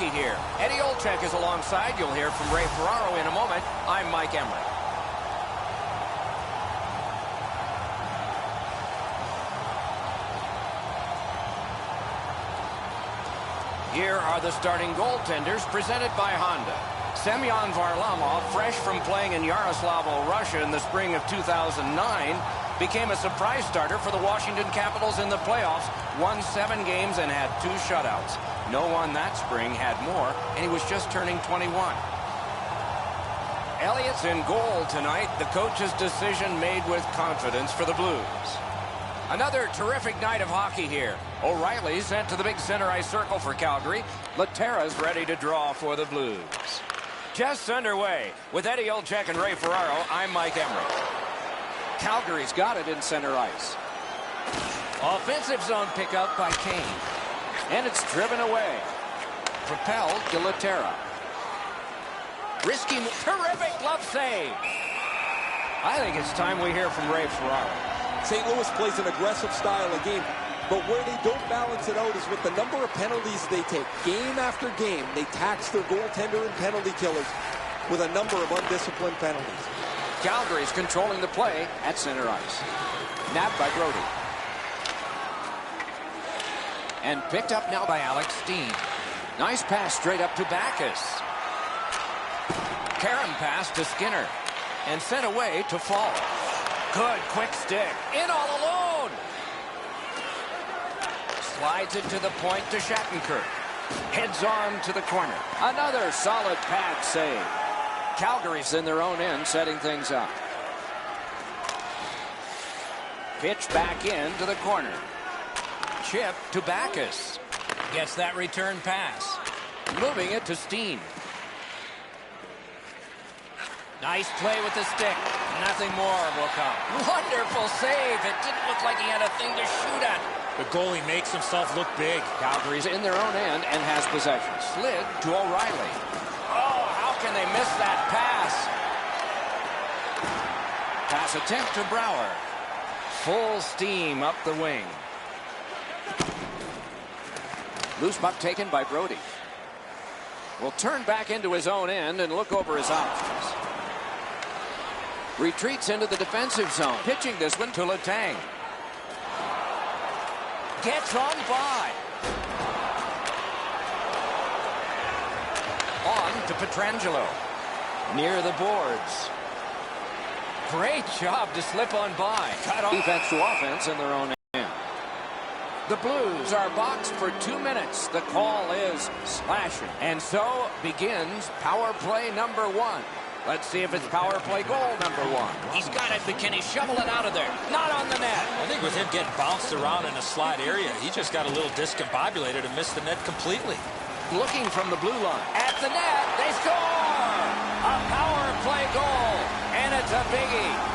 hockey here. Eddie Olczyk is alongside. You'll hear from Ray Ferraro in a moment. I'm Mike Emmerich. Here are the starting goaltenders presented by Honda. Semyon Varlamov, fresh from playing in Yaroslavl, Russia in the spring of 2009, became a surprise starter for the Washington Capitals in the playoffs, won 7 games and had 2 shutouts. No one that spring had more, and he was just turning 21. Elliott's in goal tonight. The coach's decision made with confidence for the Blues. Another terrific night of hockey here. O'Reilly sent to the big center ice circle for Calgary. Laterra's ready to draw for the Blues. Just underway. With Eddie Olczyk and Ray Ferraro, I'm Mike Emmerich. Calgary's got it in center ice. Offensive zone pickup by Kane. And it's driven away. Propelled to Laterra. Risky, terrific glove save. I think it's time we hear from Ray Ferraro. St. Louis plays an aggressive style of game, but where they don't balance it out is with the number of penalties they take. Game after game, they tax their goaltender and penalty killers with a number of undisciplined penalties. Calgary's controlling the play at center ice. Nabbed by Brody. And picked up now by Alex Steen. Nice pass straight up to Backus. Karen pass to Skinner. And sent away to Fall. Good quick stick. In all alone. Slides it to the point to Shattenkirk. Heads on to the corner. Another solid pad save. Calgary's in their own end, setting things up. Pitch back into the corner. Chip to Backus. Gets that return pass. Moving it to Steen. Nice play with the stick. Nothing more will come. Wonderful save. It didn't look like he had a thing to shoot at. The goalie makes himself look big. Calgary's in their own end and has possession. Slid to O'Reilly. Oh, how can they miss that pass? Pass attempt to Brouwer. Full steam up the wing. Loose puck taken by Brody. Will turn back into his own end and look over his options. Retreats into the defensive zone. Pitching this one to Letang. Gets on by. On to Pietrangelo. Near the boards. Great job to slip on by. Cut off. Defense to offense in their own end. The Blues are boxed for 2 minutes. The call is slashing. And so begins power play number 1. Let's see if it's power play goal number 1. He's got it, but can he shovel it out of there? Not on the net. I think with him getting bounced around in a slide area, he just got a little discombobulated and missed the net completely. Looking from the blue line. At the net, they score! A power play goal, and it's a biggie.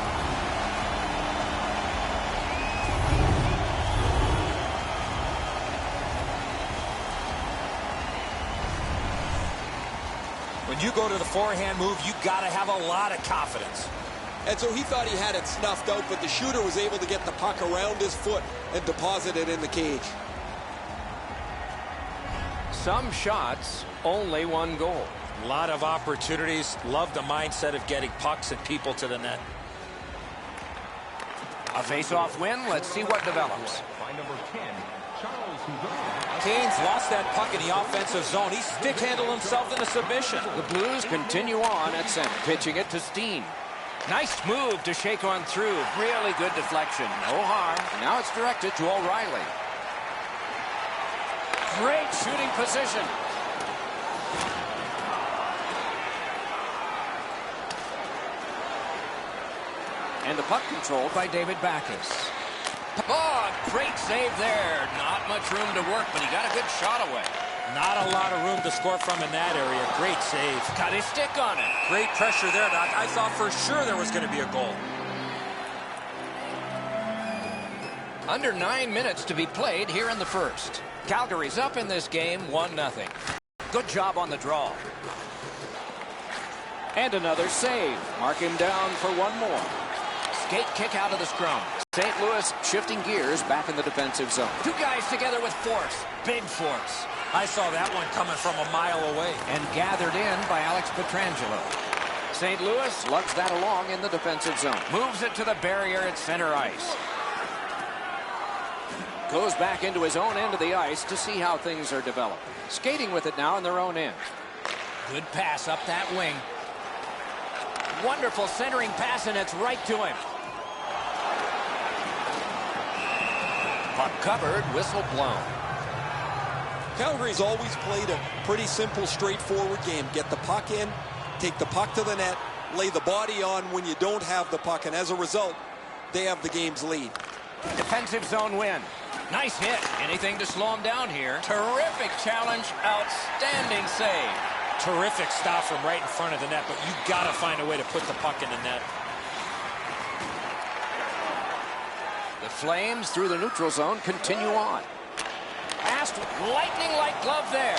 When you go to the forehand move, you got to have a lot of confidence. And so he thought he had it snuffed out, but the shooter was able to get the puck around his foot and deposit it in the cage. Some shots, only 1 goal. A lot of opportunities. Love the mindset of getting pucks and people to the net. A face-off win. Let's see what develops. By number 10, Kane's lost that puck in the offensive zone. He stick-handled himself into submission. The Blues continue on at center, pitching it to Steen. Nice move to shake on through. Really good deflection. No harm. Now it's directed to O'Reilly. Great shooting position. And the puck controlled by David Backus. Oh, great save there. Not much room to work, but he got a good shot away. Not a lot of room to score from in that area. Great save. Got his stick on it. Great pressure there, Doc. I thought for sure there was going to be a goal. Under 9 minutes to be played here in the first. Calgary's up in this game 1-0. Good job on the draw. And another save. Mark him down for 1 more. Skate kick out of the scrum. St. Louis shifting gears back in the defensive zone. Two guys together with force. Big force. I saw that one coming from a mile away. And gathered in by Alex Pietrangelo. St. Louis lugs that along in the defensive zone. Moves it to the barrier at center ice. Goes back into his own end of the ice to see how things are developing. Skating with it now in their own end. Good pass up that wing. Wonderful centering pass, and it's right to him. Puck covered, whistle blown. Calgary's always played a pretty simple, straightforward game. Get the puck in, take the puck to the net, lay the body on when you don't have the puck, and as a result, they have the game's lead. Defensive zone win. Nice hit. Anything to slow him down here. Terrific challenge. Outstanding save. Terrific stop from right in front of the net, but you got to find a way to put the puck in the net. The Flames through the neutral zone continue on. Passed lightning-like glove there.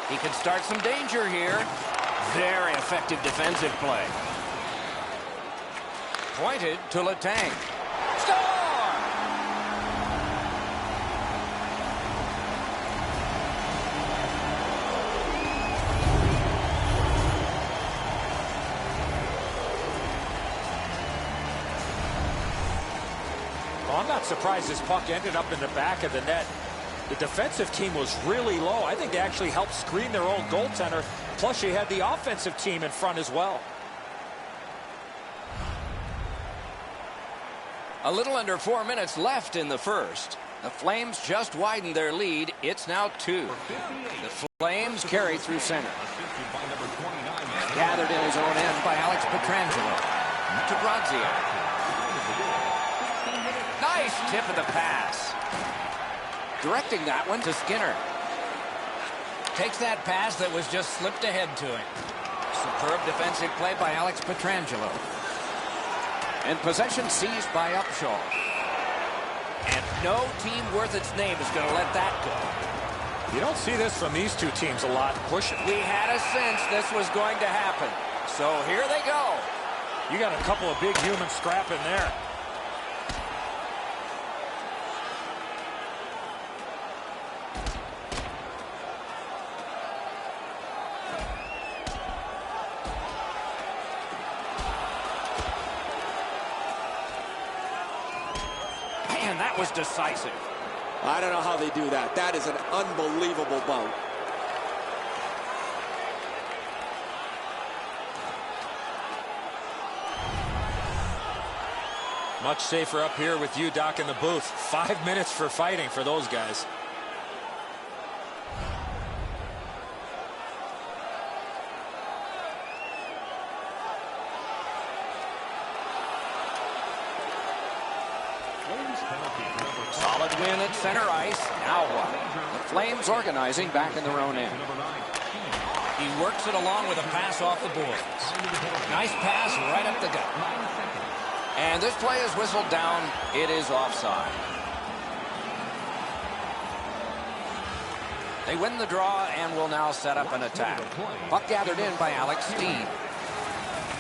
He can start some danger here. Very effective defensive play. Pointed to Letang. Score! Well, I'm not surprised this puck ended up in the back of the net. The defensive team was really low. I think they actually helped screen their own goaltender. Plus, you had the offensive team in front as well. A little under 4 minutes left in the first. The Flames just widened their lead. It's now 2. The Flames carry through center. Gathered in his own end by Alex Pietrangelo. To Bronzio. Nice tip of the pass. Directing that one to Skinner. Takes that pass that was just slipped ahead to him. Superb defensive play by Alex Pietrangelo. And possession seized by Upshaw. And no team worth its name is going to let that go. You don't see this from these two teams a lot. Push it. We had a sense this was going to happen. So here they go. You got a couple of big humans scrapping there. That was decisive. I don't know how they do that. That is an unbelievable bout. Much safer up here with you, Doc, in the booth. 5 minutes for fighting for those guys. Solid win at center ice. Now what? The Flames organizing back in their own end. He works it along with a pass off the boards. Nice pass right up the gut. And this play is whistled down. It is offside. They win the draw and will now set up an attack. Puck gathered in by Alex Steen.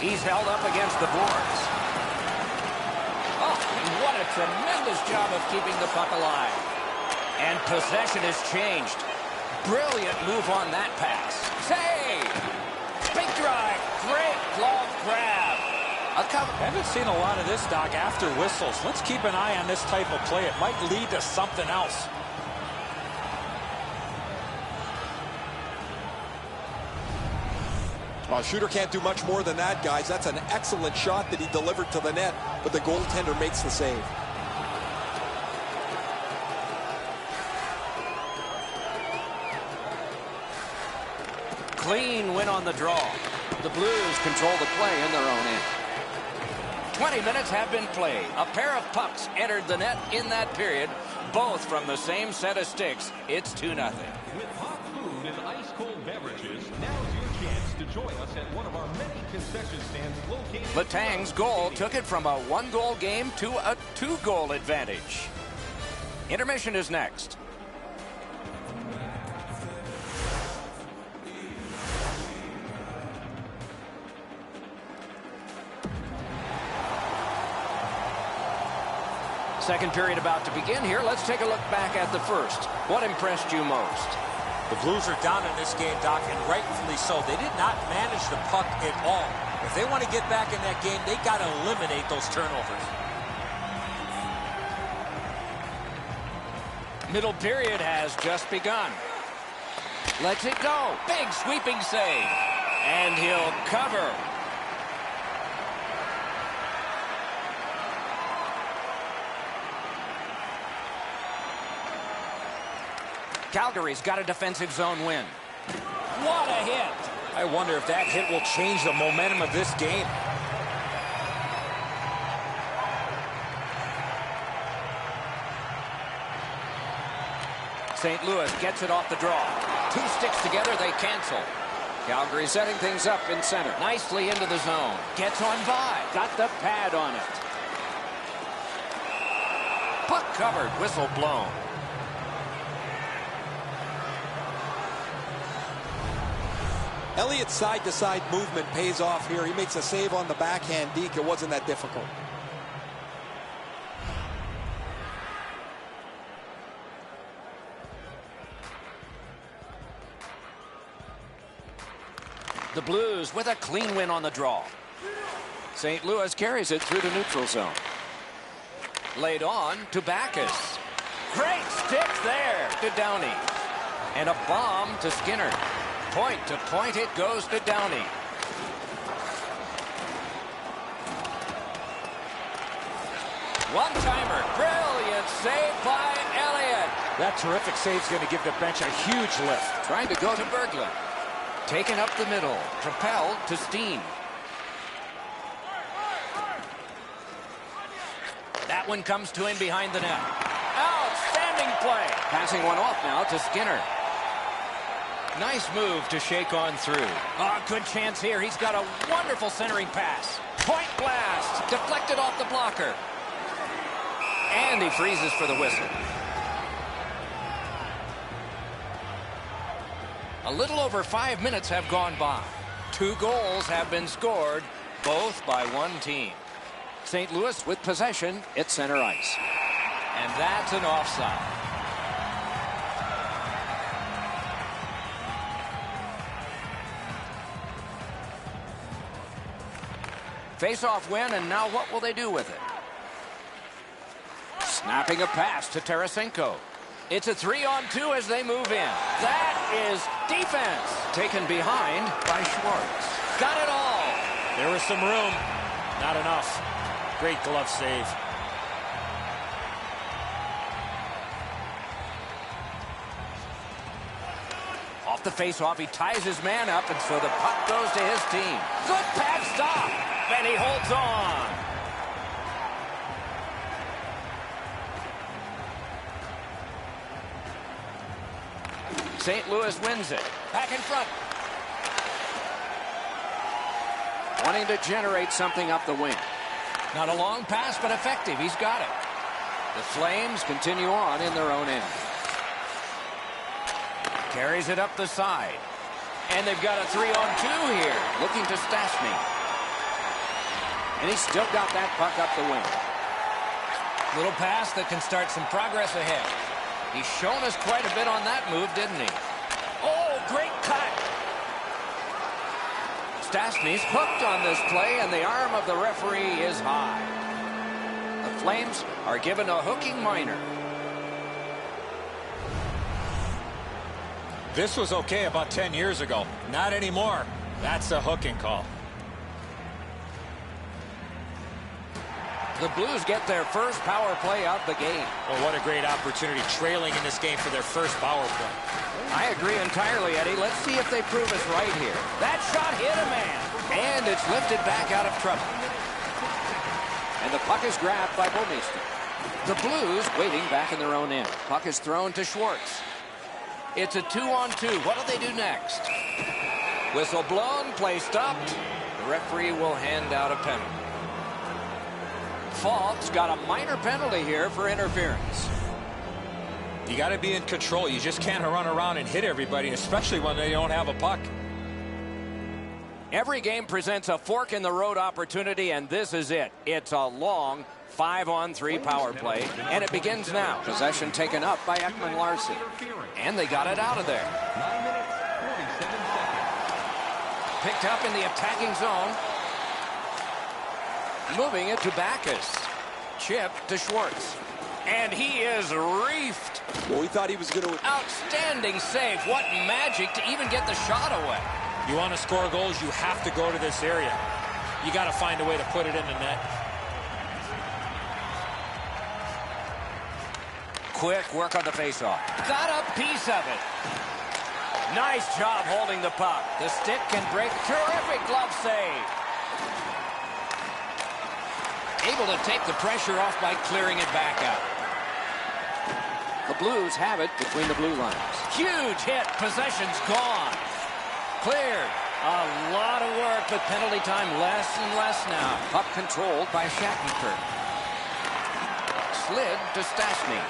He's held up against the boards. Oh, what a tremendous job of keeping the puck alive. And possession has changed. Brilliant move on that pass. Save! Big drive. Great glove grab. I haven't seen a lot of this, Doc, after whistles. Let's keep an eye on this type of play. It might lead to something else. Well, shooter can't do much more than that, guys. That's an excellent shot that he delivered to the net, but the goaltender makes the save. Clean win on the draw. The Blues control the play in their own end. 20 minutes have been played. A pair of pucks entered the net in that period, both from the same set of sticks. It's 2-0. With hot food and ice-cold beverages, now's your chance to join us at one of our many concession stands located... Letang's goal took it from a 1-goal game to a 2-goal advantage. Intermission is next. Second period about to begin here. Let's take a look back at the first. What impressed you most? The Blues are down in this game, Doc, and rightfully so. They did not manage the puck at all. If they want to get back in that game, they got to eliminate those turnovers. Middle period has just begun. Lets it go. Big sweeping save. And he'll cover. Calgary's got a defensive zone win. What a hit. I wonder if that hit will change the momentum of this game. St. Louis gets it off the draw. Two sticks together, they cancel. Calgary setting things up in center. Nicely into the zone. Gets on by. Got the pad on it. Puck covered. Whistle blown. Elliott's side-to-side movement pays off here. He makes a save on the backhand deke. It wasn't that difficult. The Blues with a clean win on the draw. St. Louis carries it through the neutral zone. Laid on to Backus. Great stick there to Downey. And a bomb to Skinner. Point to point it goes to Downey. One-timer. Brilliant save by Elliott. That terrific save is going to give the bench a huge lift. Trying to go to Berglund. Taken up the middle. Propelled to Steen. That one comes to him behind the net. Outstanding play. Passing one off now to Skinner. Nice move to shake on through. Oh, good chance here. He's got a wonderful centering pass. Point blast. Deflected off the blocker. And he freezes for the whistle. A little over 5 minutes have gone by. 2 goals have been scored, both by one team. St. Louis with possession at center ice. And that's an offside. Face-off win, and now what will they do with it? Snapping a pass to Tarasenko. It's a 3-on-2 as they move in. That is defense. Taken behind by Schwartz. Got it all. There was some room. Not enough. Great glove save. Off the face-off, he ties his man up, and so the puck goes to his team. Good pad stop, and he holds on. St. Louis wins it. Back in front. Wanting to generate something up the wing. Not a long pass, but effective. He's got it. The Flames continue on in their own end. Carries it up the side. And they've got a 3-on-2 here. Looking to Stastny. And he's still got that puck up the wing. Little pass that can start some progress ahead. He's shown us quite a bit on that move, didn't he? Oh, great cut. Stastny's hooked on this play, and the arm of the referee is high. The Flames are given a hooking minor. This was okay about 10 years ago. Not anymore. That's a hooking call. The Blues get their first power play out the game. Well, what a great opportunity, trailing in this game for their first power play. I agree entirely, Eddie. Let's see if they prove us right here. That shot hit a man, and it's lifted back out of trouble. And the puck is grabbed by Bouwmeester. The Blues waiting back in their own end. Puck is thrown to Schwartz. It's a 2-on-2. What do they do next? Whistle blown, play stopped. The referee will hand out a penalty. Falk's got a minor penalty here for interference. You got to be in control. You just can't run around and hit everybody, especially when they don't have a puck. Every game presents a fork-in-the-road opportunity, and this is it. It's a long 5-on-3 power play, and it begins now. Possession taken up by Ekman Larson, and they got it out of there. 9 minutes, 47 seconds. Picked up in the attacking zone. Moving it to Backus. Chip to Schwartz. And he is reefed. Well, he thought he was going to... Outstanding save. What magic to even get the shot away. You want to score goals, you have to go to this area. You got to find a way to put it in the net. Quick work on the faceoff. Got a piece of it. Nice job holding the puck. The stick can break. Terrific glove save. Able to take the pressure off by clearing it back out. The Blues have it between the blue lines. Huge hit. Possession's gone. Cleared. A lot of work, but penalty time less and less now. Puck controlled by Shattenkirk. Slid to Stastny.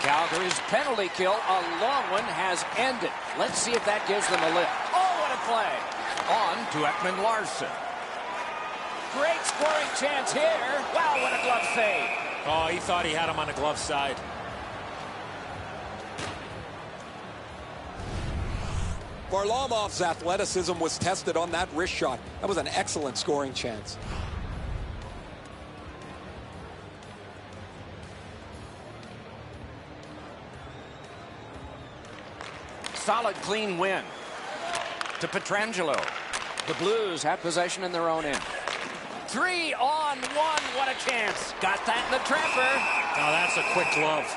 Calgary's penalty kill, a long one, has ended. Let's see if that gives them a lift. Oh, what a play. On to Ekman Larson. Great scoring chance here. Wow, what a glove save. Oh, he thought he had him on the glove side. Varlamov's athleticism was tested on that wrist shot. That was an excellent scoring chance. Solid, clean win. To Pietrangelo. The Blues have possession in their own end. 3-on-1. What a chance. Got that in the trapper. Now that's a quick glove.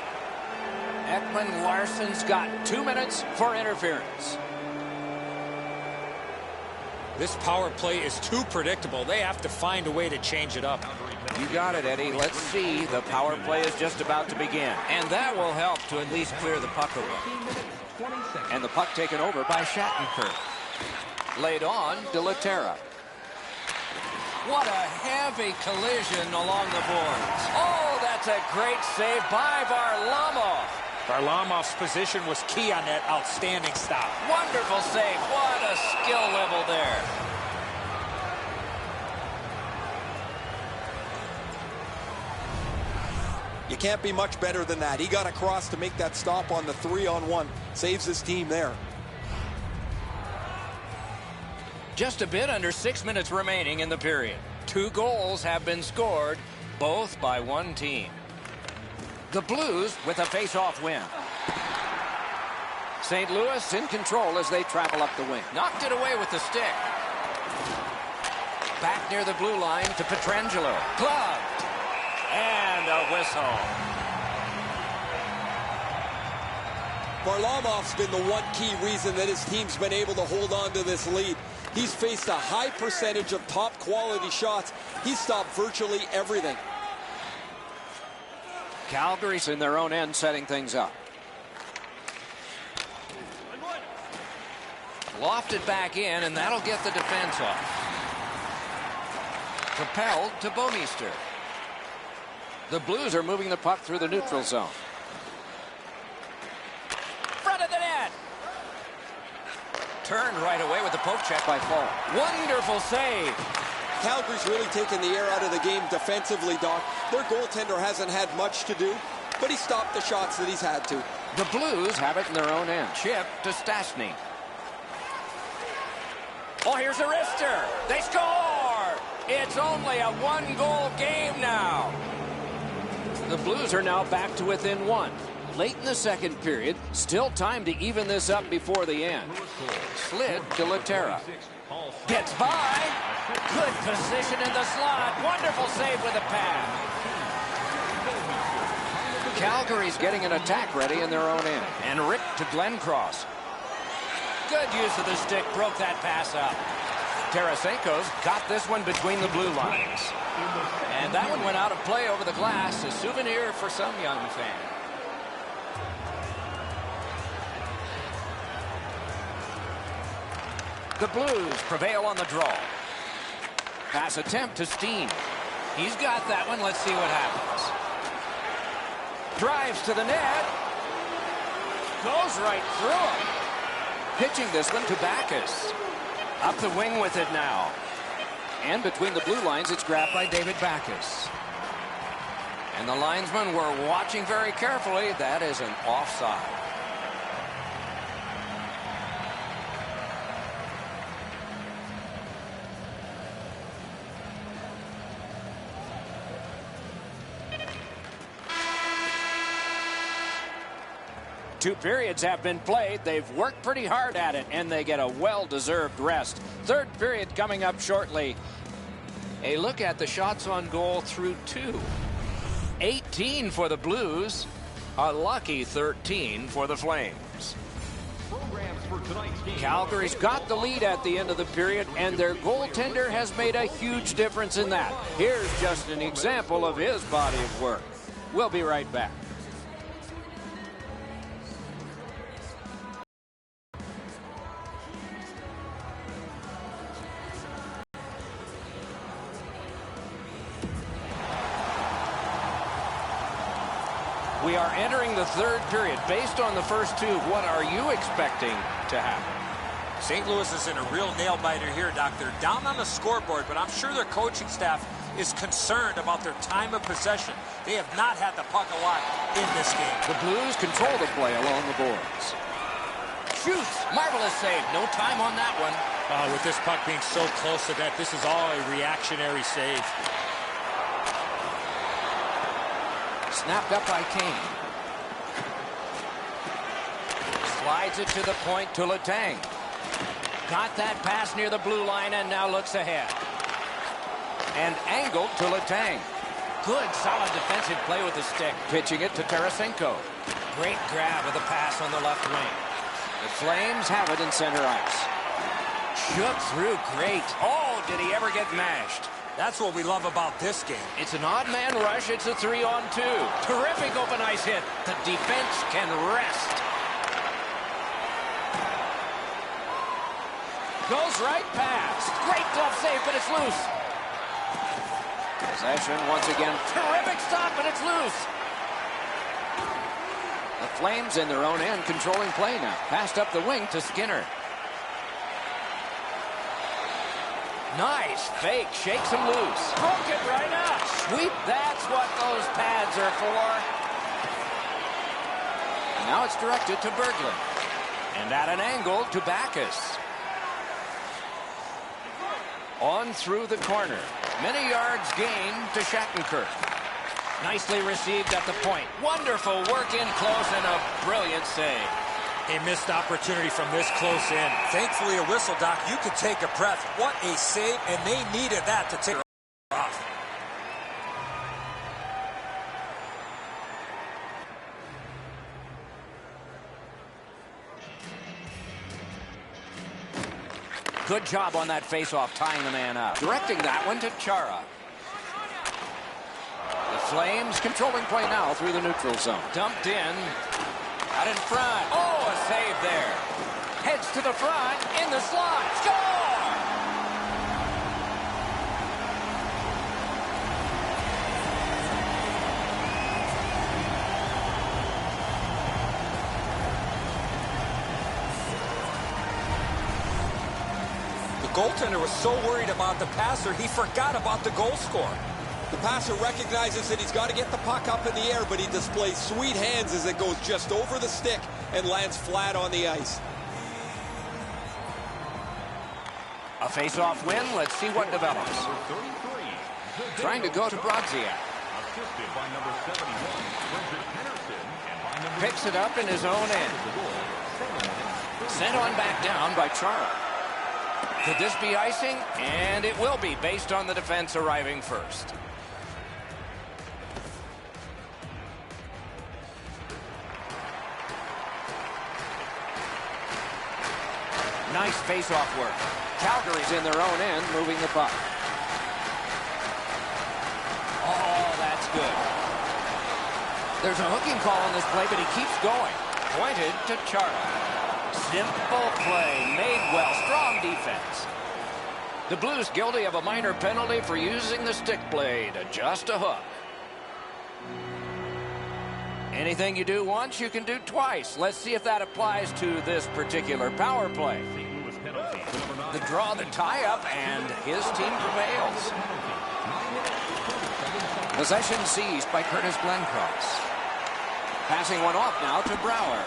Ekman Larson's got 2 minutes for interference. This power play is too predictable. They have to find a way to change it up. You got it, Eddie. Let's see. The power play is just about to begin. And that will help to at least clear the puck away. And the puck taken over by Shattenkirk. Laid on to Laterra. What a heavy collision along the boards. Oh, that's a great save by Varlamov. Varlamov's position was key on that outstanding stop. Wonderful save. What a skill level there. You can't be much better than that. He got across to make that stop on the 3-on-1. Saves his team there. Just a bit under 6 minutes remaining in the period. 2 goals have been scored, both by one team. The Blues with a face-off win. St. Louis in control as they travel up the wing. Knocked it away with the stick. Back near the blue line to Pietrangelo. Gloved. And a whistle. Varlamov's been the one key reason that his team's been able to hold on to this lead. He's faced a high percentage of top quality shots. He's stopped virtually everything. Calgary's in their own end setting things up. Lofted back in, and that'll get the defense off. Propelled to Bouwmeester. The Blues are moving the puck through the neutral zone. Front of the net. Turned right away with the poke check by Fall. Wonderful save. Calgary's really taken the air out of the game defensively, Doc. Their goaltender hasn't had much to do, but he stopped the shots that he's had to. The Blues have it in their own end. Chip to Stastny. Oh, here's a wrister. They score! It's only a 1-goal game now. The Blues are now back to within 1. Late in the second period, still time to even this up before the end. Slid to Laterra. Gets by. Good position in the slot. Wonderful save with a pad. Calgary's getting an attack ready in their own end. And Rick to Glencross. Good use of the stick. Broke that pass up. Tarasenko's got this one between the blue lines. And that one went out of play over the glass. A souvenir for some young fan. The Blues prevail on the draw. Pass attempt to Steen. He's got that one. Let's see what happens. Drives to the net. Goes right through him. Pitching this one to Backus. Up the wing with it now. And between the blue lines, it's grabbed by David Backus. And the linesmen were watching very carefully. That is an offside. Two periods have been played. They've worked pretty hard at it, and they get a well-deserved rest. Third period coming up shortly. A look at the shots on goal through 2. 18 for the Blues. A lucky 13 for the Flames. Calgary's got the lead at the end of the period, and their goaltender has made a huge difference in that. Here's just an example of his body of work. We'll be right back. We are entering the third period. Based on the first two, what are you expecting to happen? St. Louis is in a real nail-biter here, Doc. They're down on the scoreboard, but I'm sure their coaching staff is concerned about their time of possession. They have not had the puck a lot in this game. The Blues control the play along the boards. Shoots. Marvelous save. No time on that one. With this puck being so close to that, this is all a reactionary save. Snapped up by Kane. Slides it to the point to Letang. Got that pass near the blue line and now looks ahead. And angled to Letang. Good, solid defensive play with the stick. Pitching it to Tarasenko. Great grab of the pass on the left wing. The Flames have it in center ice. Shook through great. Oh, did he ever get mashed? That's what we love about this game. It's an odd man rush. It's a 3-on-2. Terrific open ice hit. The defense can rest. Goes right past. Great glove save, but it's loose. Possession once again. Terrific stop, but it's loose. The Flames in their own end controlling play now. Passed up the wing to Skinner. Nice fake, shakes him loose. Broke it right up. Sweep, that's what those pads are for. And now it's directed to Berglund. And at an angle to Backus. On through the corner. Many yards gained to Shattenkirk. Nicely received at the point. Wonderful work in close and a brilliant save. A missed opportunity from this close in. Thankfully, a whistle, Doc. You could take a breath. What a save, and they needed that to take off. Good job on that face-off, tying the man up. Directing that one to Chara. The Flames controlling play now through the neutral zone. Dumped in. Out in front. Oh, a save there. Heads to the front. In the slot. Score! The goaltender was so worried about the passer, he forgot about the goal scorer. The passer recognizes that he's got to get the puck up in the air, but he displays sweet hands as it goes just over the stick and lands flat on the ice. A face-off win. Let's see what develops. Trying to go to Brodziak. Picks it up in his own end. Sent on back down by Chara. Could this be icing? And it will be, based on the defense arriving first. Nice face-off work. Calgary's in their own end, moving the puck. Oh, that's good. There's a hooking call on this play, but he keeps going. Pointed to Chara. Simple play, made well, strong defense. The Blues guilty of a minor penalty for using the stick blade, just a hook. Anything you do once, you can do twice. Let's see if that applies to this particular power play. The the draw, the tie-up, and his team prevails. Possession seized by Curtis Glencross. Passing one off now to Brouwer.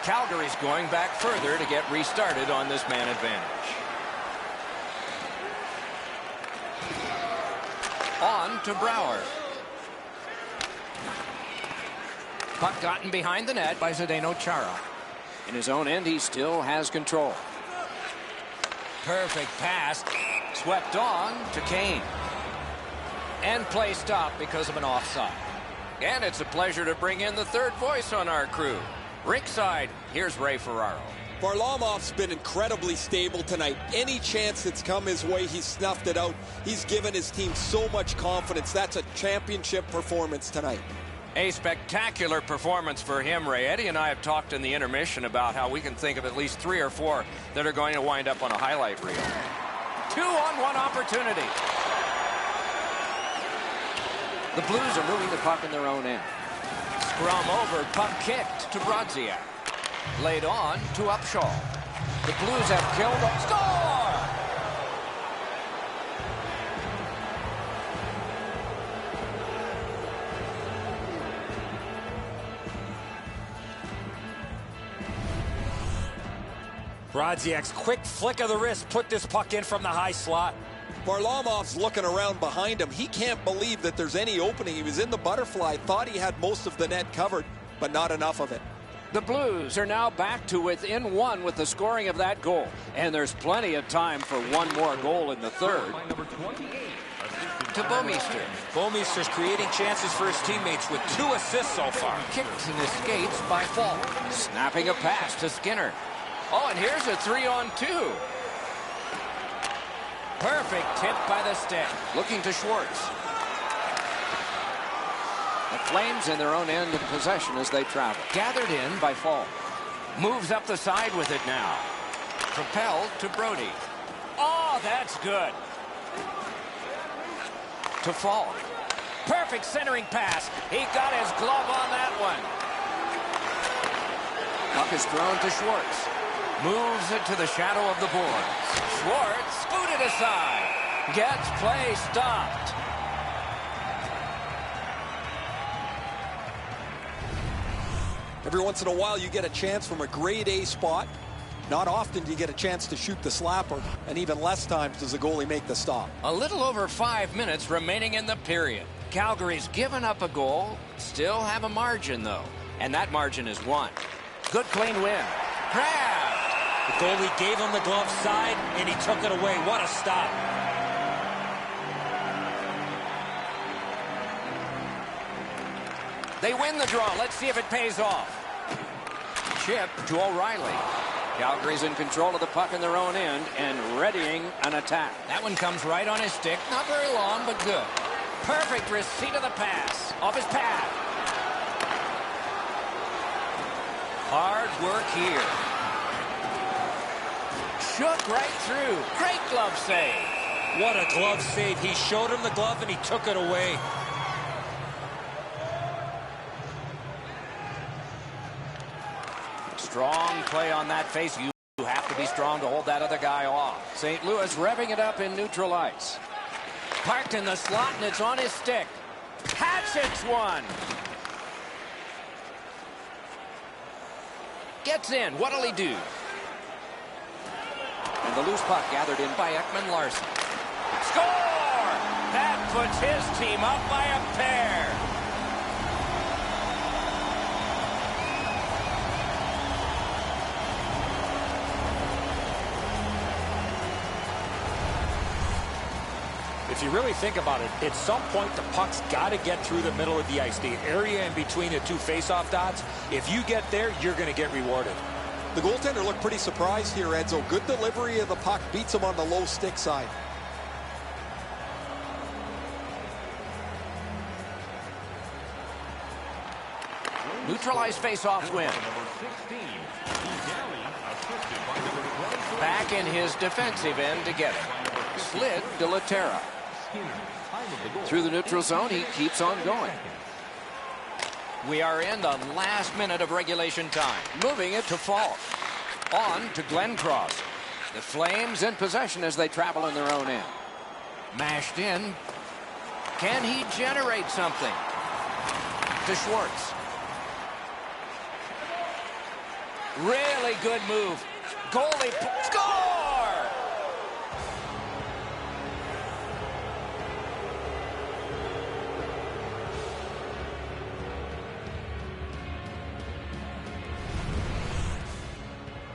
Calgary's going back further to get restarted on this man advantage. On to Brouwer. Puck gotten behind the net by Zdeno Chara. In his own end, he still has control. Perfect pass. Swept on to Kane. And play stopped because of an offside. And it's a pleasure to bring in the third voice on our crew. Rinkside, here's Ray Ferraro. Varlamov's been incredibly stable tonight. Any chance that's come his way, he's snuffed it out. He's given his team so much confidence. That's a championship performance tonight. A spectacular performance for him, Ray. Eddie and I have talked in the intermission about how we can think of at least 3 or 4 that are going to wind up on a highlight reel. 2-on-1 opportunity. The Blues are moving the puck in their own end. Scrum over, puck kicked to Brodziak. Laid on to Upshaw. The Blues have killed a score! Brodziak's quick flick of the wrist put this puck in from the high slot. Varlamov's looking around behind him. He can't believe that there's any opening. He was in the butterfly, thought he had most of the net covered, but not enough of it. The Blues are now back to within 1 with the scoring of that goal. And there's plenty of time for one more goal in the third. To Bouwmeester. Bouwmeester's creating chances for his teammates with 2 assists so far. Kicks and escapes by Falk. Snapping a pass to Skinner. Oh, and here's a 3-on-2. Perfect tip by the stick. Looking to Schwartz. The Flames in their own end of possession as they travel. Gathered in by Falk. Moves up the side with it now. Propelled to Brody. Oh, that's good. To Falk. Perfect centering pass. He got his glove on that one. Puck is thrown to Schwartz. Moves it to the shadow of the boards. Schwartz scooted aside. Gets play stopped. Every once in a while you get a chance from a grade A spot. Not often do you get a chance to shoot the slapper, and even less times does the goalie make the stop. A little over 5 minutes remaining in the period. Calgary's given up a goal, still have a margin though, and that margin is 1. Good clean win. Grab! The goalie gave him the glove side, and he took it away. What a stop. They win the draw. Let's see if it pays off. Chip to O'Reilly. Calgary's in control of the puck in their own end and readying an attack. That one comes right on his stick. Not very long, but good. Perfect receipt of the pass. Off his pad. Hard work here. Shook right through. Great glove save. What a glove save. He showed him the glove, and he took it away. Strong play on that face. You have to be strong to hold that other guy off. St. Louis revving it up in neutral ice. Parked in the slot, and it's on his stick. Hatchets one. Gets in. What'll he do? And the loose puck gathered in by Ekman-Larsson. Score! That puts his team up by a pair. If you really think about it, at some point the puck's got to get through the middle of the ice, the area in between the 2 face-off dots. If you get there, you're going to get rewarded. The goaltender looked pretty surprised here, Edzo. Good delivery of the puck, beats him on the low stick side. Neutralized face-offs win. Back in his defensive end to get it. Slid to Laterra. Through the neutral zone, he keeps on going. We are in the last minute of regulation time. Moving it to Falk. On to Glenn Cross. The Flames in possession as they travel in their own end. Mashed in. Can he generate something? To Schwartz. Really good move. Goalie. Score!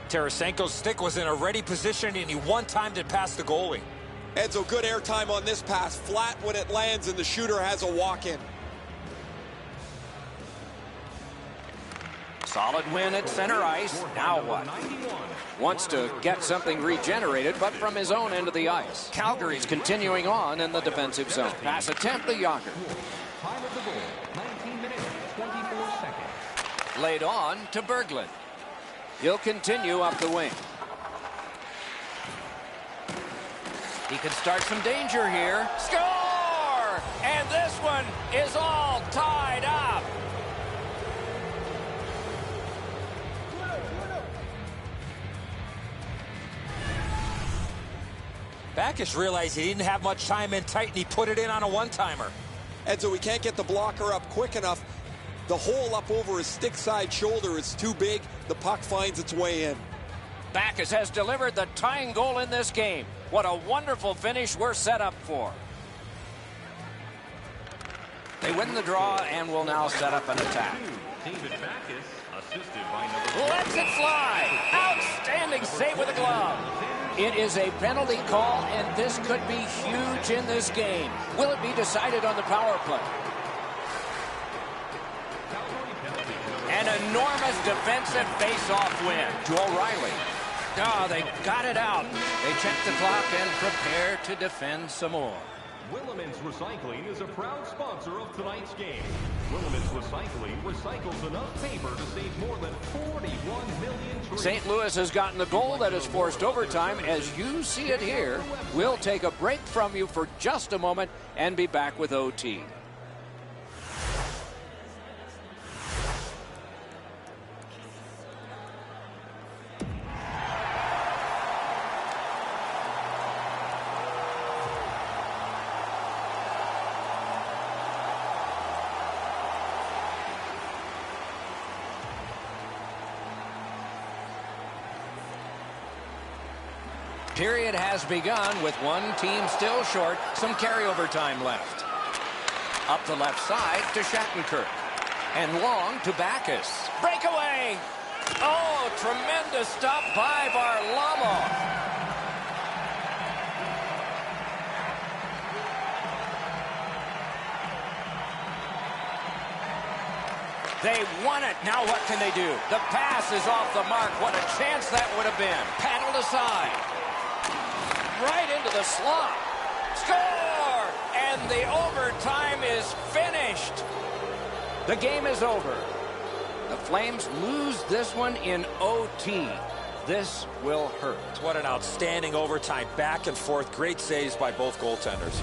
Tarasenko's stick was in a ready position, and he one-timed it past the goalie. Edzo, good airtime on this pass. Flat when it lands, and the shooter has a walk-in. Solid win at center ice. Now what? Wants to get something regenerated, but from his own end of the ice. Calgary's continuing on in the defensive zone. Pass attempt to Yager. Time of the goal, 19 minutes, 24 seconds. Laid on to Berglund. He'll continue up the wing. He could start some danger here. Score! And this one is all tied up. Backes realized he didn't have much time in tight, and he put it in on a one-timer. Edzo, we can't get the blocker up quick enough. The hole up over his stick side shoulder is too big. The puck finds its way in. Backes has delivered the tying goal in this game. What a wonderful finish we're set up for. They win the draw and will now set up an attack. David Backes, assisted by number Lets it fly. Outstanding save with a glove. It is a penalty call, and this could be huge in this game. Will it be decided on the power play? An enormous defensive face-off win to O'Reilly. Oh, they got it out. They check the clock and prepare to defend some more. Willemans Recycling is a proud sponsor of tonight's game. Willemans Recycling recycles enough paper to save more than 41 million trees. St. Louis has gotten the goal that has forced overtime. As you see it here, we'll take a break from you for just a moment and be back with OT. Period has begun with one team still short. Some carryover time left. Up the left side to Shattenkirk. And long to Backes. Breakaway! Oh, tremendous stop by Varlamov. They won it. Now what can they do? The pass is off the mark. What a chance that would have been. Paddled aside. Right into the slot. Score! And the overtime is finished. The game is over. The Flames lose this one in OT. This will hurt. What an outstanding overtime. Back and forth. Great saves by both goaltenders.